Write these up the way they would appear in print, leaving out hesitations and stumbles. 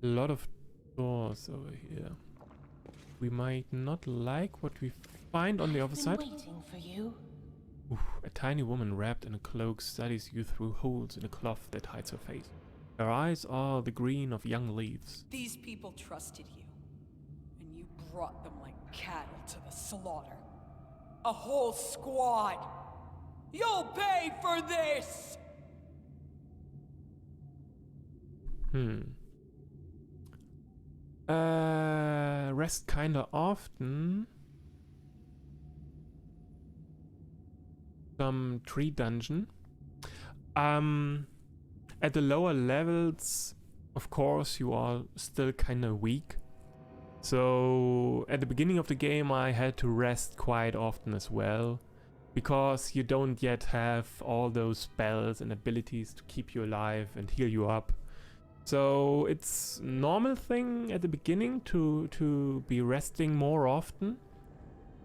A lot of doors over here. We might not like what we find on the other side. Waiting for you. Oof, a tiny woman wrapped in a cloak studies you through holes in a cloth that hides her face. Her eyes are the green of young leaves. These people trusted you, and you brought them like cattle to the slaughter. A whole squad! You'll pay for this! Rest kinda often. Some tree dungeon. At the lower levels, of course, you are still kinda weak. So at the beginning of the game I had to rest quite often as well, because you don't yet have all those spells and abilities to keep you alive and heal you up. So it's a normal thing at the beginning to be resting more often,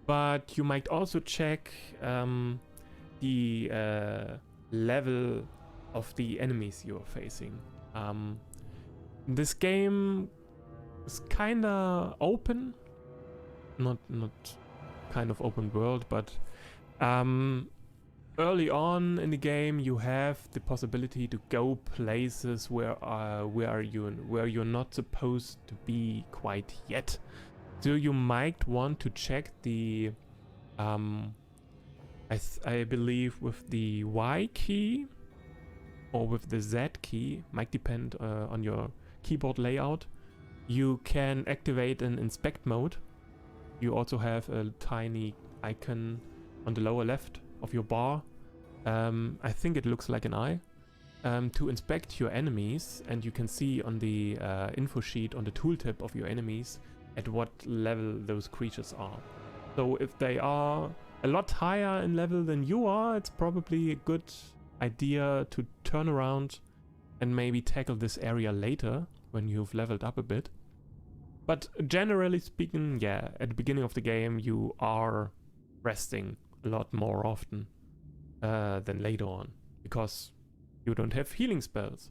but you might also check the level of the enemies you're facing. This game is kinda open, not kind of open world, but early on in the game you have the possibility to go places where you're not supposed to be quite yet. So you might want to check the I believe with the Y key or with the Z key, might depend on your keyboard layout. You can activate an inspect mode. You also have a tiny icon on the lower left of your bar. I think it looks like an eye. To inspect your enemies, and you can see on the info sheet on the tooltip of your enemies at what level those creatures are. So if they are a lot higher in level than you are, it's probably a good idea to turn around and maybe tackle this area later when you've leveled up a bit. But generally speaking, yeah, at the beginning of the game you are resting a lot more often than later on, because you don't have healing spells.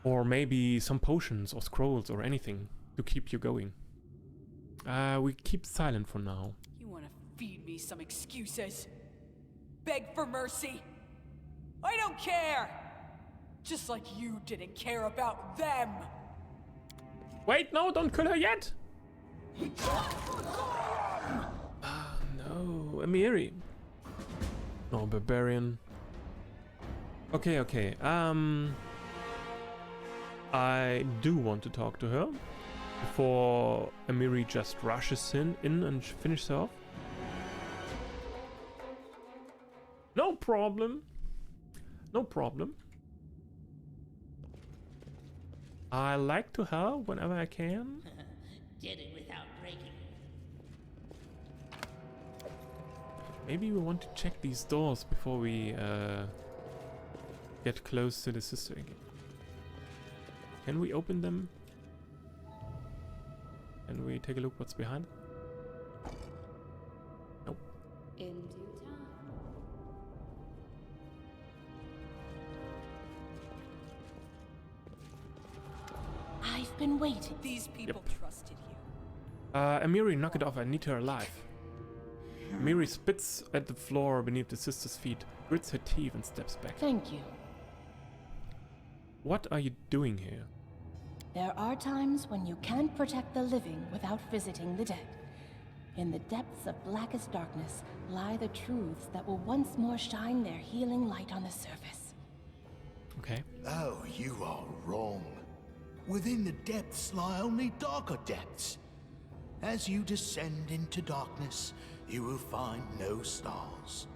Or maybe some potions or scrolls or anything to keep you going. We keep silent for now. You want to feed me some excuses? Beg for mercy? I don't care! Just like you didn't care about them! Wait, no, don't kill her yet! No, Amiri. No, barbarian. Okay. I do want to talk to her before Amiri just rushes in and finishes her off. No problem. I like to help whenever I can. Did it without breaking. Maybe we want to check these doors before we get close to the sister again. Can we open them? Can we take a look what's behind? Nope. In due time. I've been waiting. These people trusted you. Amiri, knock it off. I need her alive. Amiri spits at the floor beneath the sister's feet, grits her teeth and steps back. Thank you. What are you doing here? There are times when you can't protect the living without visiting the dead. In the depths of blackest darkness lie the truths that will once more shine their healing light on the surface. Okay. Oh, you are wrong. Within the depths lie only darker depths. As you descend into darkness, you will find no stars.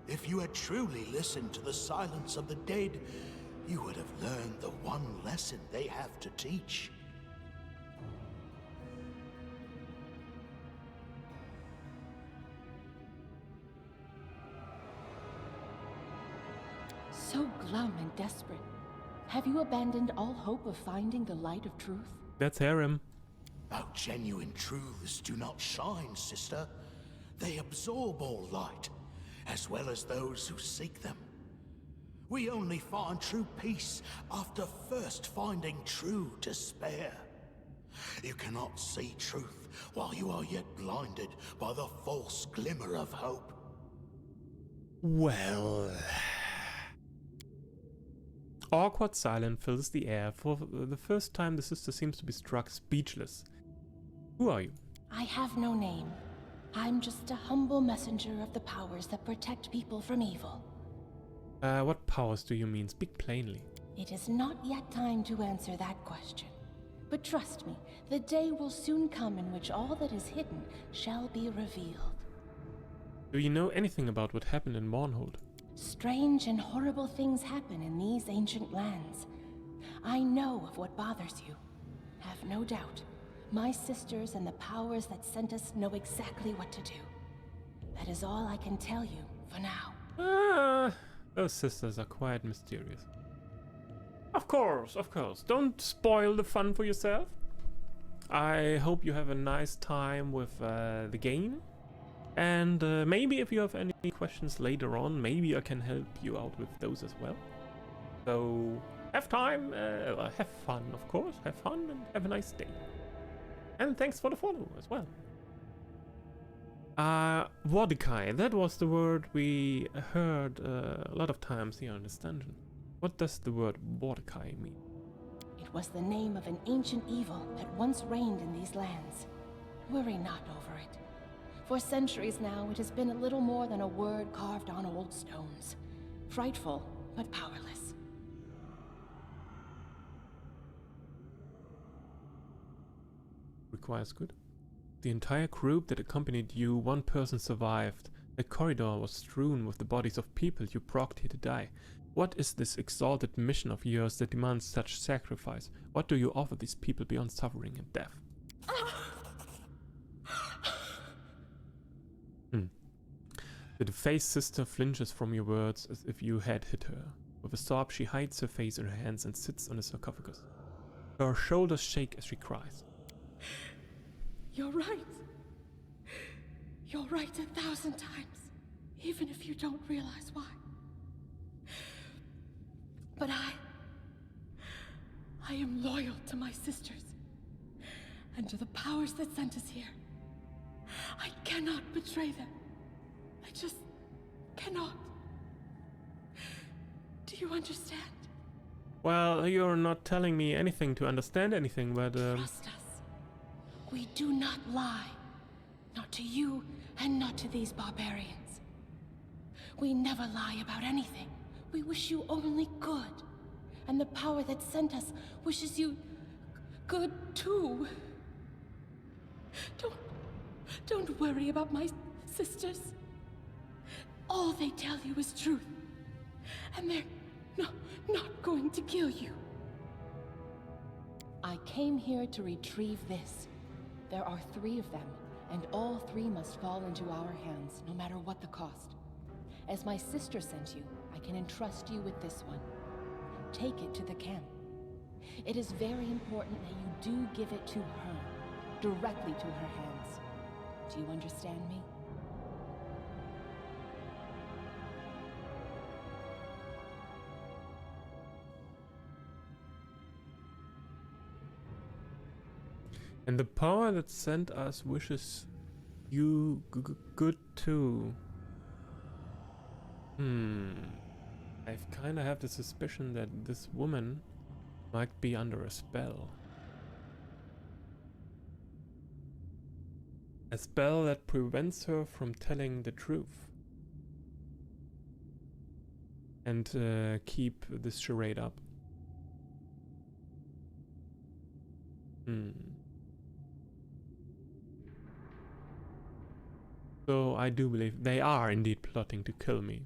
If you had truly listened to the silence of the dead, you would have learned the one lesson they have to teach. So glum and desperate. Have you abandoned all hope of finding the light of truth? That's harem. Oh, genuine truths do not shine, sister. They absorb all light, as well as those who seek them. We only find true peace after first finding true despair. You cannot see truth while you are yet blinded by the false glimmer of hope. Well... Awkward silence fills the air. For the first time, the sister seems to be struck speechless. Who are you? I have no name. I'm just a humble messenger of the powers that protect people from evil. What powers do you mean? Speak plainly. It is not yet time to answer that question. But trust me, the day will soon come in which all that is hidden shall be revealed. Do you know anything about what happened in Mournhold? Strange and horrible things happen in these ancient lands. I know of what bothers you. Have no doubt. My sisters and the powers that sent us know exactly what to do. That is all I can tell you for now. Those sisters are quite mysterious. Of course. Don't spoil the fun for yourself. I hope you have a nice time with the game. And maybe if you have any questions later on, maybe I can help you out with those as well. So have fun, of course. Have fun and have a nice day. And thanks for the follow as well. Mordecai, that was the word we heard a lot of times here in this dungeon. What does the word Mordecai mean? It was the name of an ancient evil that once reigned in these lands. Worry not over it. For centuries now, it has been a little more than a word carved on old stones. Frightful, but powerless. Requires good. The entire group that accompanied you, one person survived. The corridor was strewn with the bodies of people you progged here to die. What is this exalted mission of yours that demands such sacrifice? What do you offer these people beyond suffering and death? The defaced sister flinches from your words as if you had hit her. With a sob, she hides her face in her hands and sits on the sarcophagus. Her shoulders shake as she cries. You're right. You're right 1,000 times, even if you don't realize why. But I am loyal to my sisters and to the powers that sent us here. I cannot betray them. I just cannot. Do you understand? Well, you're not telling me anything to understand anything, but Trust us. We do not lie. Not to you, and not to these barbarians. We never lie about anything. We wish you only good. And the power that sent us wishes you good too. Don't worry about my sisters. All they tell you is truth. And they're not going to kill you. I came here to retrieve this. There are 3 of them, and all 3 must fall into our hands, no matter what the cost. As my sister sent you, I can entrust you with this one. Take it to the camp. It is very important that you do give it to her, directly to her hands. Do you understand me? And the power that sent us wishes you good too. I kind of have the suspicion that this woman might be under a spell. A spell that prevents her from telling the truth. And keep this charade up. So I do believe they are indeed plotting to kill me.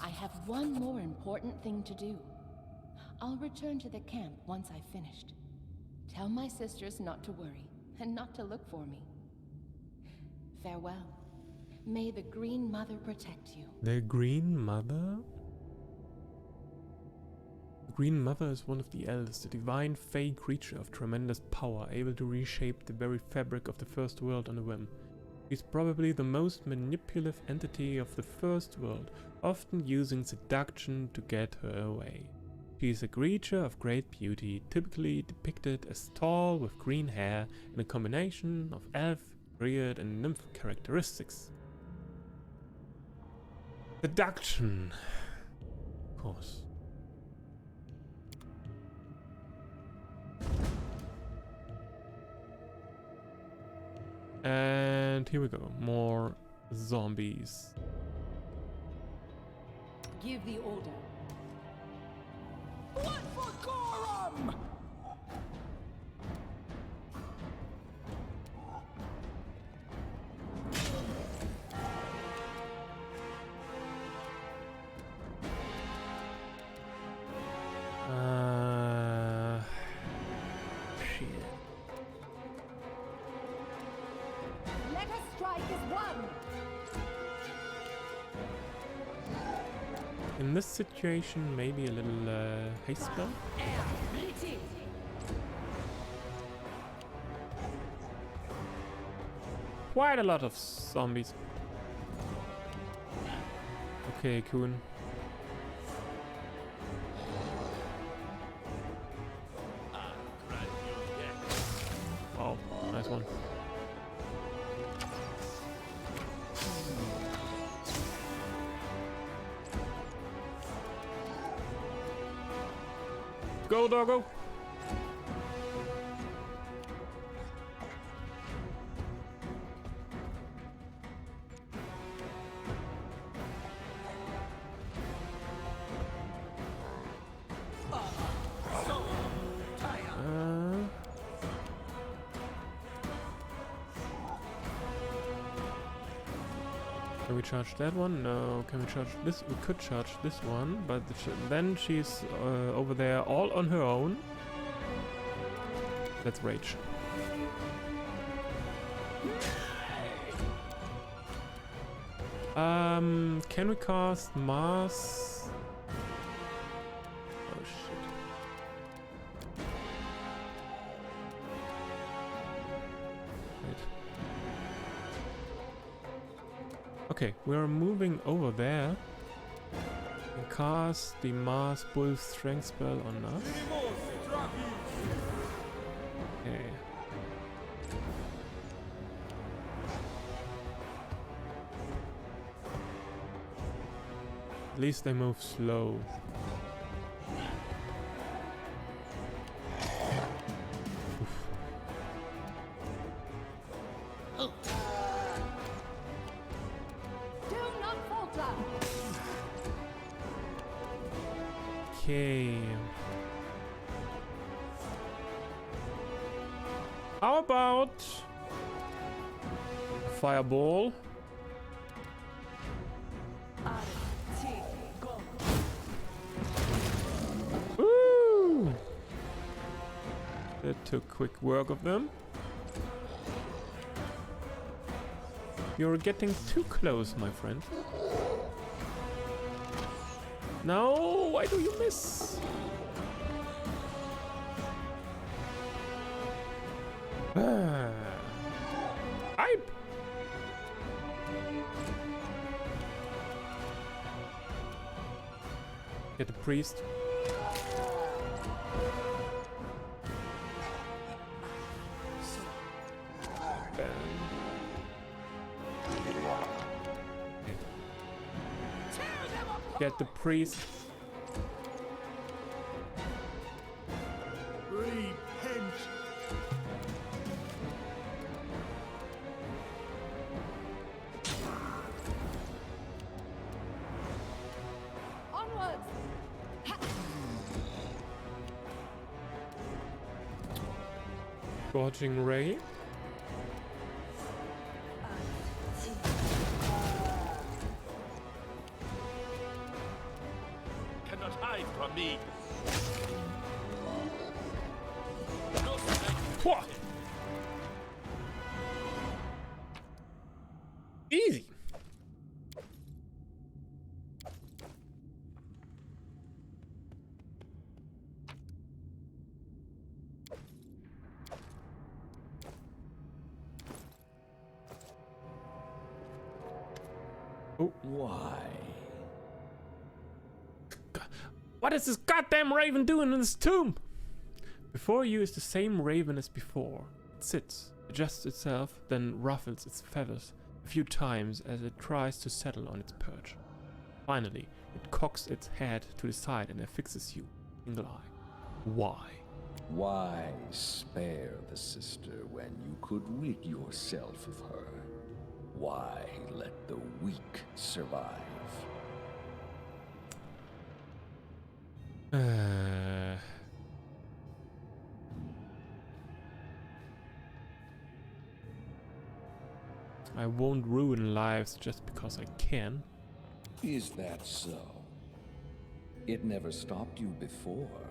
I have one more important thing to do. I'll return to the camp once I've finished. Tell my sisters not to worry, and not to look for me. Farewell. May the Green Mother protect you. The Green Mother? The Green Mother is one of the Elves, a divine fey creature of tremendous power, able to reshape the very fabric of the First World on a whim. She's probably the most manipulative entity of the first world, often using seduction to get her away. She is a creature of great beauty, typically depicted as tall with green hair in a combination of elf, dryad and nymph characteristics. Seduction. Of course. And here we go. More zombies. Give the order. Blood for Gorum! Shit. Let us strike as one! In this situation, maybe a little haste spell. Quite a lot of zombies. Okay, Kuhn. Wow, nice one. Go, doggo! Can we charge that one? No. Can we charge this? We could charge this one, but then she's over there all on her own. Let's rage. Can we cast Mass? Oh shit. Wait. Okay, we're moving over there and cast the Mars Bull Strength spell on us. Okay. At least they move slow. Okay. How about fireball? Woo! That took quick work of them. You're getting too close, my friend. No, why do you miss? Hype! Get the priest. Bam. Get the priest. Repent. Onwards! Scorching ray. Cannot hide from me. Pwah! Easy. Why? What is this goddamn raven doing in this tomb? Before you is the same raven as before. It sits, adjusts itself, then ruffles its feathers a few times as it tries to settle on its perch. Finally, it cocks its head to the side and affixes you, single eye. Why? Why spare the sister when you could rid yourself of her? Why let the weak survive? I won't ruin lives just because I can. Is that so? It never stopped you before.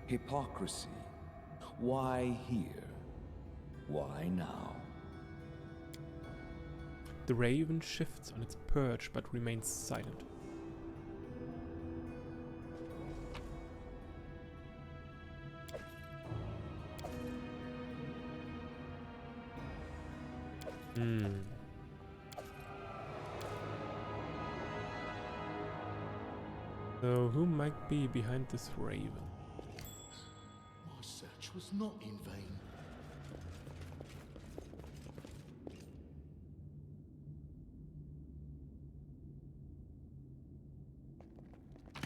Hypocrisy. Why here? Why now? The raven shifts on its perch but remains silent. So who might be behind this raven? My search was not in vain.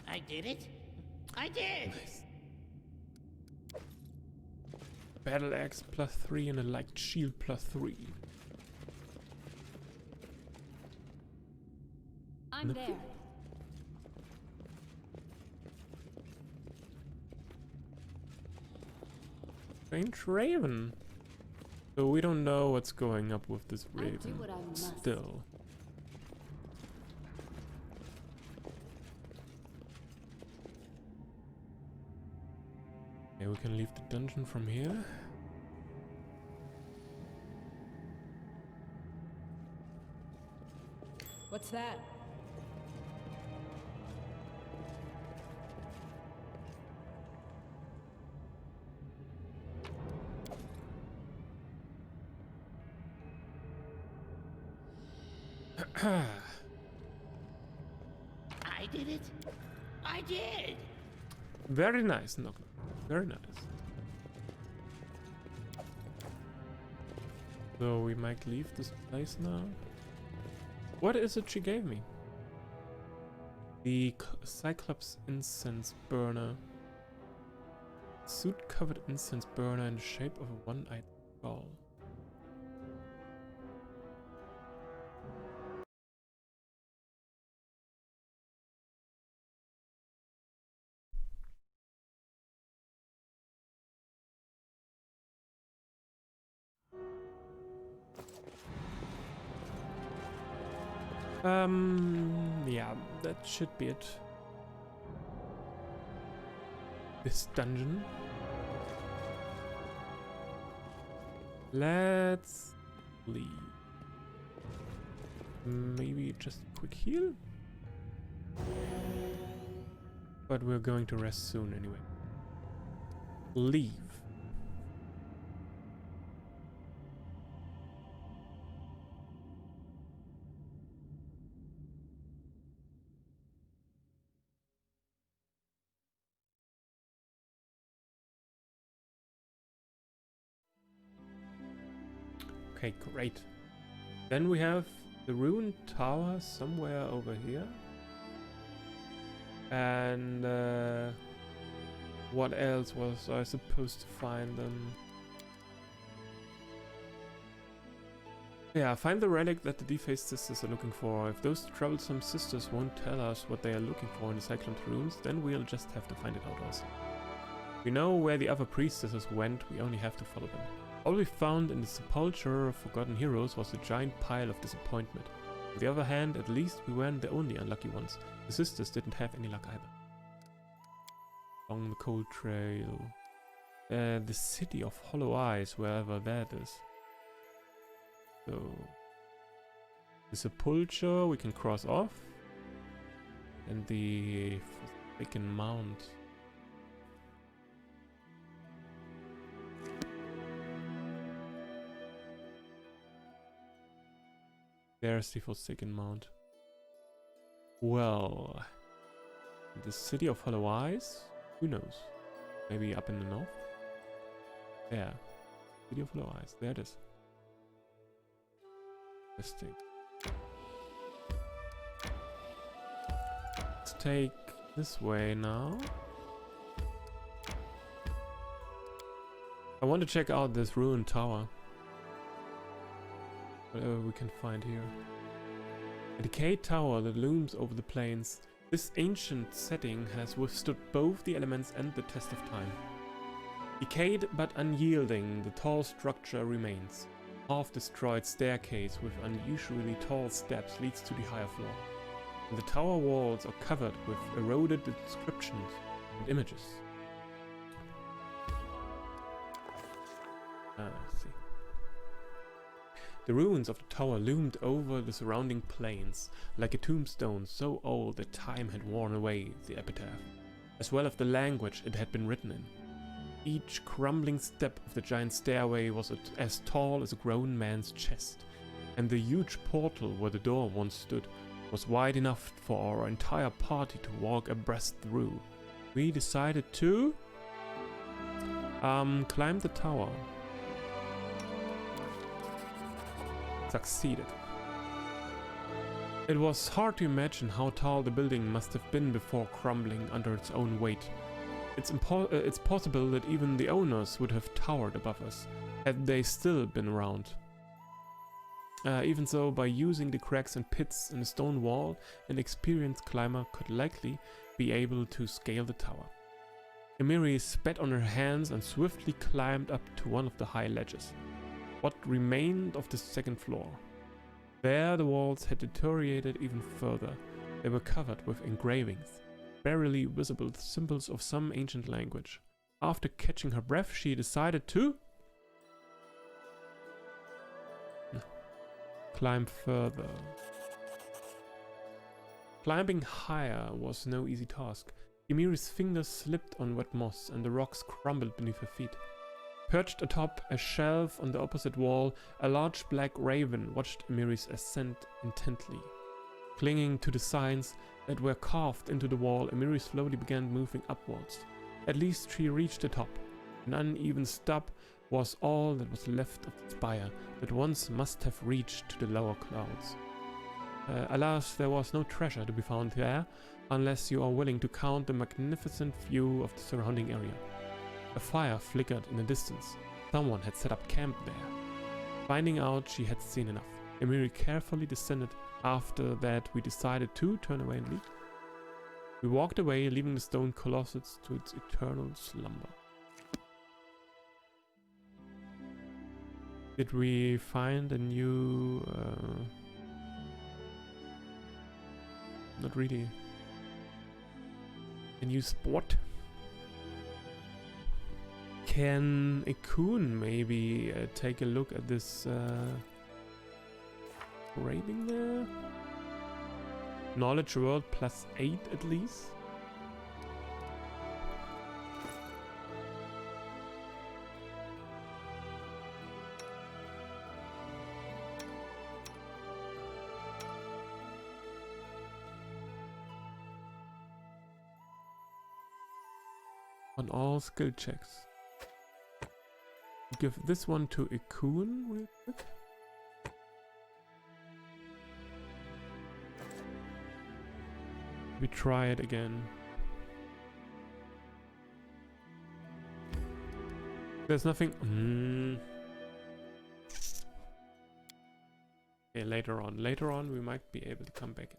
I did it. I did. Nice. Battle axe +3 and a light shield +3. I'm there. Strange raven. So we don't know what's going up with this I do raven. what I must. Still. Okay, we can leave the dungeon from here. What's that? I did it. I did. Very nice, Knock. Very nice. So we might leave this place now. What is it she gave me? The Cyclops incense burner. Suit covered incense burner in the shape of a one-eyed skull. Yeah, that should be it. This dungeon. Let's leave. Maybe just a quick heal? But we're going to rest soon anyway. Leave. Okay, great. Then we have the ruined tower somewhere over here. And what else was I supposed to find them? Yeah, find the relic that the defaced sisters are looking for. If those troublesome sisters won't tell us what they are looking for in the Cyclops ruins, then we'll just have to find it out ourselves. We know where the other priestesses went, we only have to follow them. All we found in the sepulchre of forgotten heroes was a giant pile of disappointment. On the other hand, at least we weren't the only unlucky ones. The sisters didn't have any luck either. Along the cold trail. The city of Hollow Eyes, wherever that is. So... the sepulchre we can cross off. And the Forsaken Mount. There's the Forsaken Mount. Well, the city of Hollow Eyes? Who knows? Maybe up in the north? Yeah. City of Hollow Eyes. There it is. Interesting. Let's take this way now. I want to check out this ruined tower. Whatever we can find here. A decayed tower that looms over the plains. This ancient setting has withstood both the elements and the test of time. Decayed but unyielding, the tall structure remains. Half-destroyed staircase with unusually tall steps leads to the higher floor. And the tower walls are covered with eroded inscriptions and images. Let's see. The ruins of the tower loomed over the surrounding plains, like a tombstone so old that time had worn away the epitaph, as well as the language it had been written in. Each crumbling step of the giant stairway was as tall as a grown man's chest, and the huge portal where the door once stood was wide enough for our entire party to walk abreast through. We decided to climb the tower. Succeeded. It was hard to imagine how tall the building must have been before crumbling under its own weight. It's possible that even the owners would have towered above us, had they still been around. Even so, by using the cracks and pits in the stone wall, an experienced climber could likely be able to scale the tower. Emiri spat on her hands and swiftly climbed up to one of the high ledges. What remained of the second floor. There the walls had deteriorated even further. They were covered with engravings, barely visible symbols of some ancient language. After catching her breath, she decided to climb further. Climbing higher was no easy task. Emiri's fingers slipped on wet moss and the rocks crumbled beneath her feet. Perched atop a shelf on the opposite wall, a large black raven watched Emiri's ascent intently. Clinging to the signs that were carved into the wall, Emiri slowly began moving upwards. At least she reached the top. An uneven stub was all that was left of the spire that once must have reached to the lower clouds. Alas, there was no treasure to be found there, unless you are willing to count the magnificent view of the surrounding area. A fire flickered in the distance. Someone had set up camp there. Finding out she had seen enough, Emiri carefully descended. After that, we decided to turn away and leave. We walked away, leaving the stone colossus to its eternal slumber. Did we find a new... not really. A new spot? Can Ikun maybe take a look at this engraving there? Knowledge world +8 at least? On all skill checks. Give this one to Ikun real quick. We try it again. There's nothing. Okay, later on. Later on, we might be able to come back.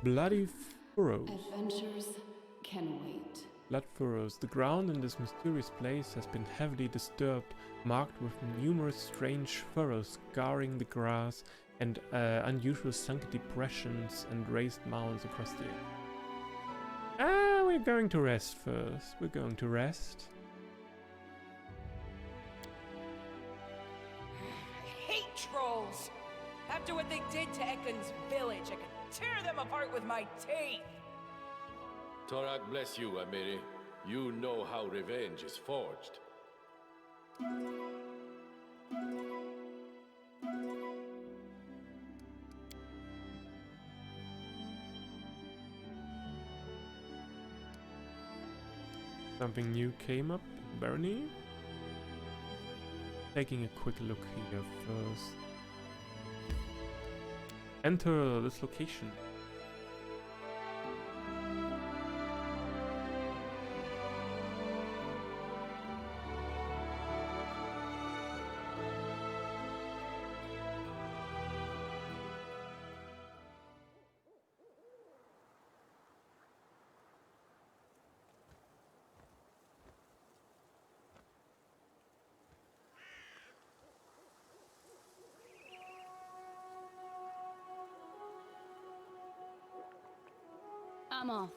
Bloody furrows. Adventures can wait. Blood furrows. The ground in this mysterious place has been heavily disturbed, marked with numerous strange furrows scarring the grass and unusual sunken depressions and raised mounds across the air. We're going to rest first. We're going to rest. I hate trolls! After Tekken's village, I could tear them apart with my teeth! Torak bless you, Amiri. You know how revenge is forged. Something new came up in Barony. Taking a quick look here first. Enter this location. I'm off.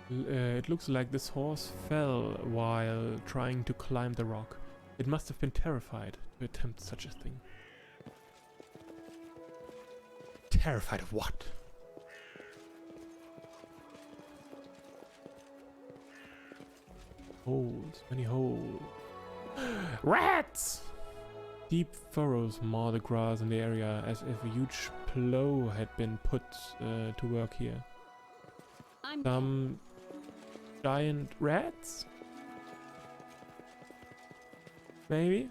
It looks like this horse fell while trying to climb the rock. It must have been terrified to attempt such a thing. Terrified of what? Holes, many holes. Rats! Deep furrows mar the grass in the area as if a huge plow had been put to work here. Some giant rats? Maybe?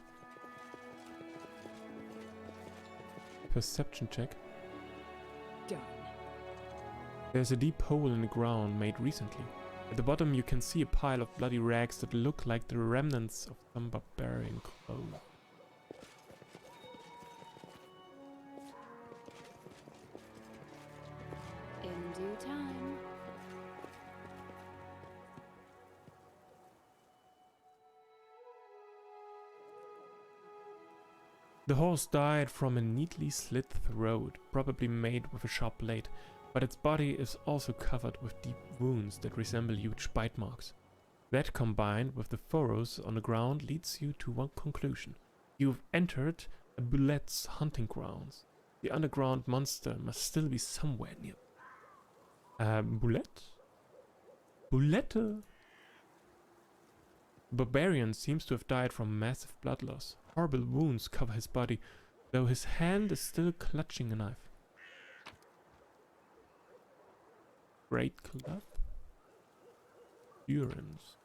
Perception check. Done. There's a deep hole in the ground made recently. At the bottom you can see a pile of bloody rags that look like the remnants of some barbarian clothes. In due time. The horse died from a neatly slit throat, probably made with a sharp blade, but its body is also covered with deep wounds that resemble huge bite marks. That, combined with the furrows on the ground, leads you to one conclusion. You've entered a Boulette's hunting grounds. The underground monster must still be somewhere near. Boulette? Boulette? Barbarian seems to have died from massive blood loss. Horrible wounds cover his body, though his hand is still clutching a knife. Great club. Endurance.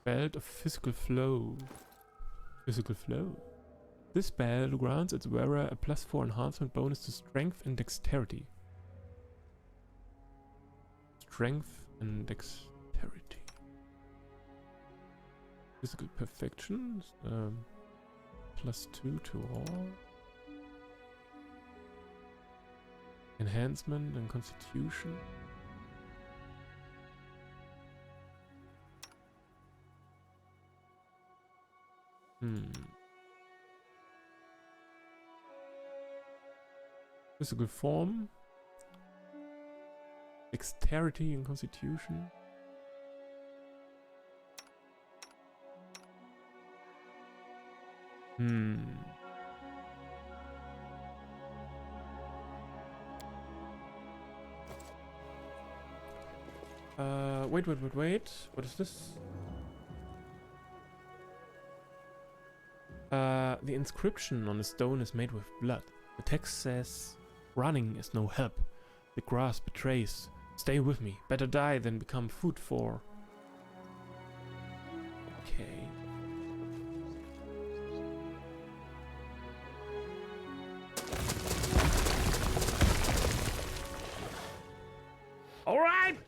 Belt of physical flow. Physical flow. This belt grants its wearer a +4 enhancement bonus to strength and dexterity. Strength and dexterity. Physical perfection. +2 to all. Enhancement and constitution. Physical form. Dexterity and constitution. Wait. What is this? The inscription on the stone is made with blood. The text says, "Running is no help. The grass betrays. Stay with me. Better die than become food for." Okay. All right.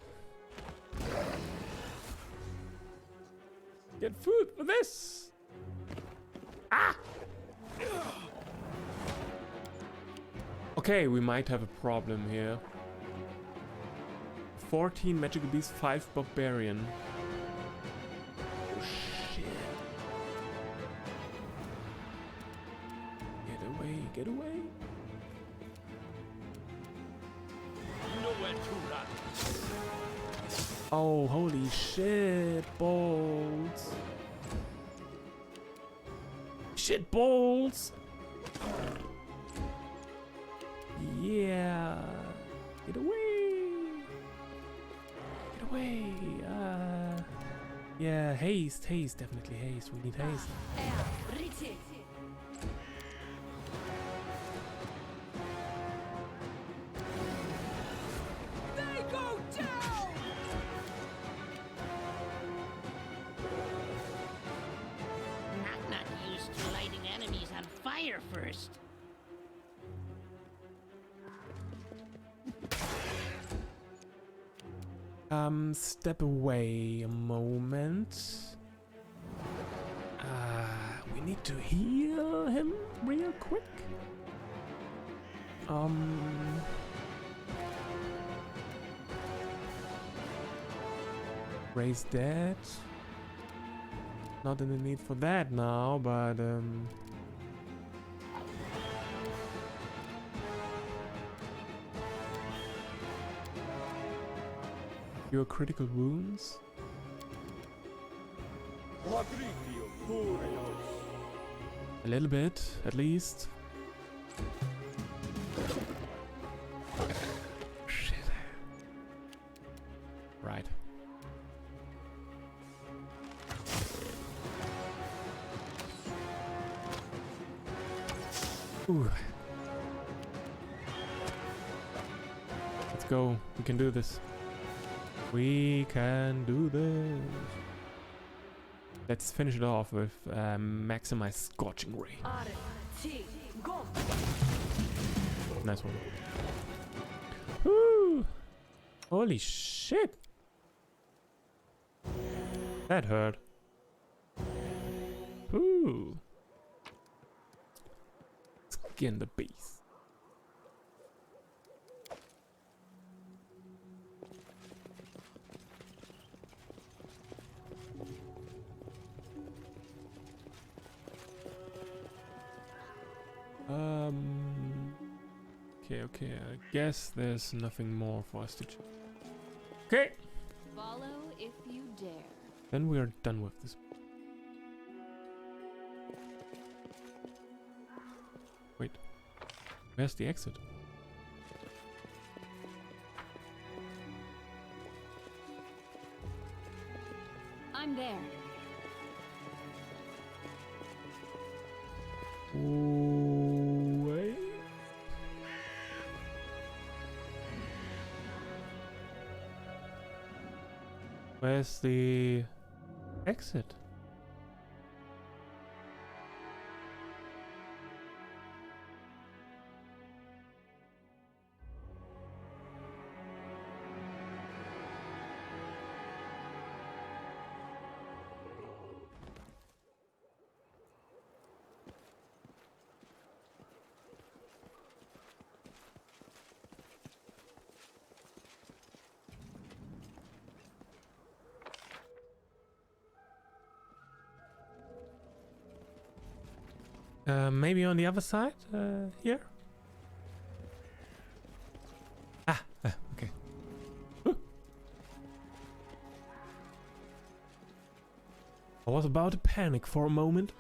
Get food for this. Ah! Okay, we might have a problem here. 14 magical beasts, 5 barbarian. Oh shit. Get away, get away. Oh, holy shit, balls. Shit balls. Yeah. Get away. Get away. Yeah, haste, definitely haste. We need haste. They go down! I'm not used to lighting enemies on fire first. Step away a moment. We need to heal him real quick. Raise that. Not in the need for that now, but your critical wounds. A little bit, at least. Shit. Right. Ooh. Let's go. We can do this. We can do this. Let's finish it off with maximize scorching ray. Nice one. Woo! Holy shit! That hurt. Ooh. Skin the beast. Okay, I guess there's nothing more for us to check. Okay, Follow if you dare. then we are done with this. Wait, where's the exit? I'm there. Wait. Where's the exit? Maybe on the other side? Here? Okay. I was about to panic for a moment.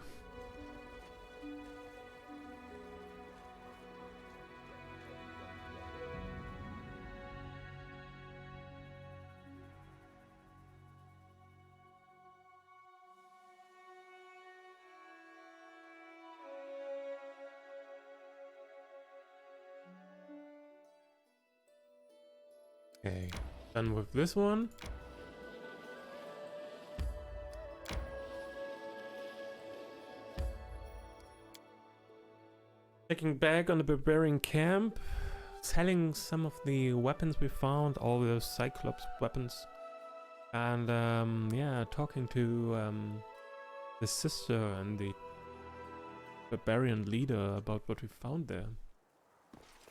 Okay, done with this one. Checking back on the barbarian camp, selling some of the weapons we found, all those Cyclops weapons, and yeah, talking to the sister and the barbarian leader about what we found there.